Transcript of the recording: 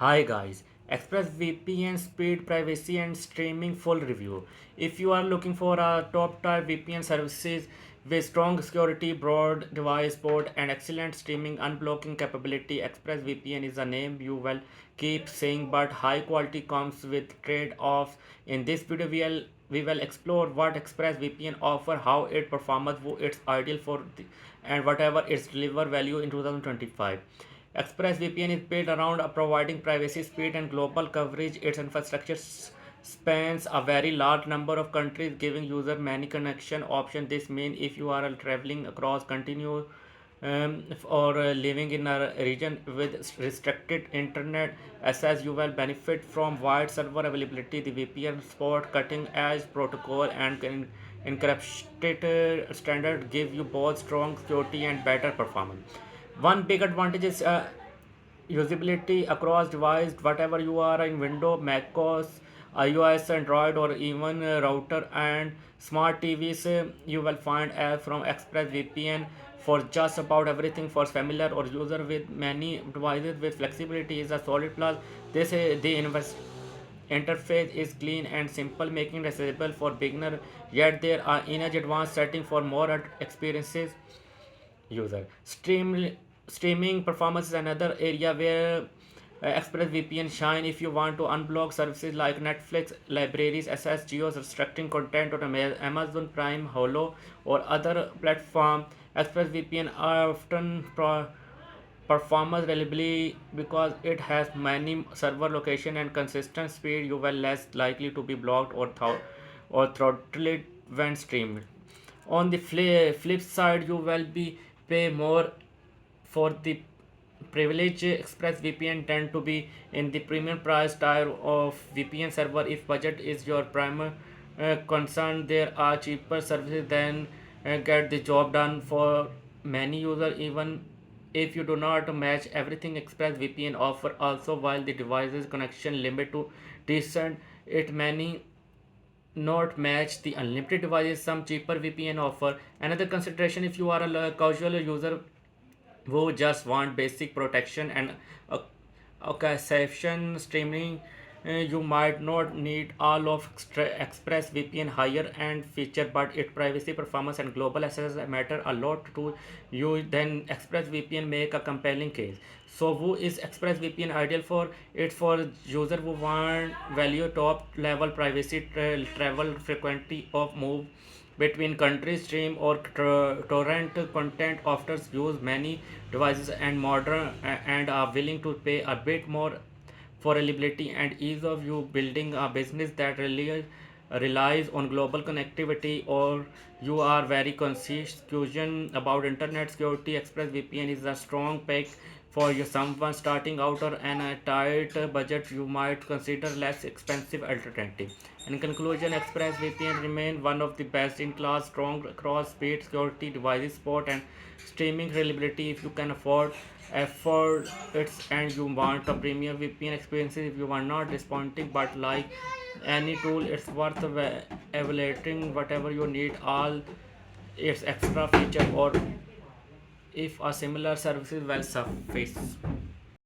Hi guys, ExpressVPN speed, privacy and streaming full review. If you are looking for a top tier VPN services with strong security, broad device support and excellent streaming unblocking capability, ExpressVPN is a name you will keep saying, but high quality comes with trade-offs. In this video we will explore what ExpressVPN offer, how it performs, who it's ideal for and whatever its deliver value in 2025. ExpressVPN is built around providing privacy, speed, and global coverage. Its infrastructure spans a very large number of countries, giving user many connection options. This means if you are traveling across continue or living in a region with restricted internet access, you will benefit from wide server availability. The VPN support cutting edge protocol and encrypted standard give you both strong security and better performance. One big advantage is usability across device, whatever you are in Windows, Mac OS, iOS, Android, or even router and smart TVs. You will find apps from ExpressVPN for just about everything. For familiar or user with many devices, with flexibility is a solid plus. This the interface is clean and simple, making it accessible for beginner. Yet there are in advanced setting for more experiences user. Streaming performance is another area where ExpressVPN shine. If you want to unblock services like Netflix, libraries, access geos, restricting content on Amazon Prime, Hulu, or other platform, ExpressVPN often performs reliably because it has many server location and consistent speed. You will less likely to be blocked or throttled when streamed. On the flip side, you will be pay more for the privilege. ExpressVPN tend to be in the premium price tier of VPN server. If budget is your primary concern, there are cheaper services than get the job done for many users. Even if you do not match everything, ExpressVPN offer also, while the device's connection limit to decent, it many not match the unlimited devices some cheaper VPN offer. Another consideration, if you are a casual user who just want basic protection and a occasion streaming, you might not need all of ExpressVPN higher end feature, but its privacy, performance, and global access matter a lot to you. Then ExpressVPN make a compelling case. So, who is ExpressVPN ideal for? It's for user who want value, top level privacy, travel frequency of move between countries, stream or torrent content after use many devices and modern and are willing to pay a bit more for reliability and ease of you. Building a business that really relies on global connectivity, or you are very conscious about internet security, ExpressVPN is a strong pick for you. Someone starting out or on a tight budget, you might consider less expensive alternative. In conclusion, ExpressVPN remain one of the best in class, strong across speed, security, devices support, and streaming reliability. If you can afford it and you want a premium VPN experience, if you are not responding, but like any tool, it's worth evaluating whatever you need, all its extra feature, or if a similar service will suffice.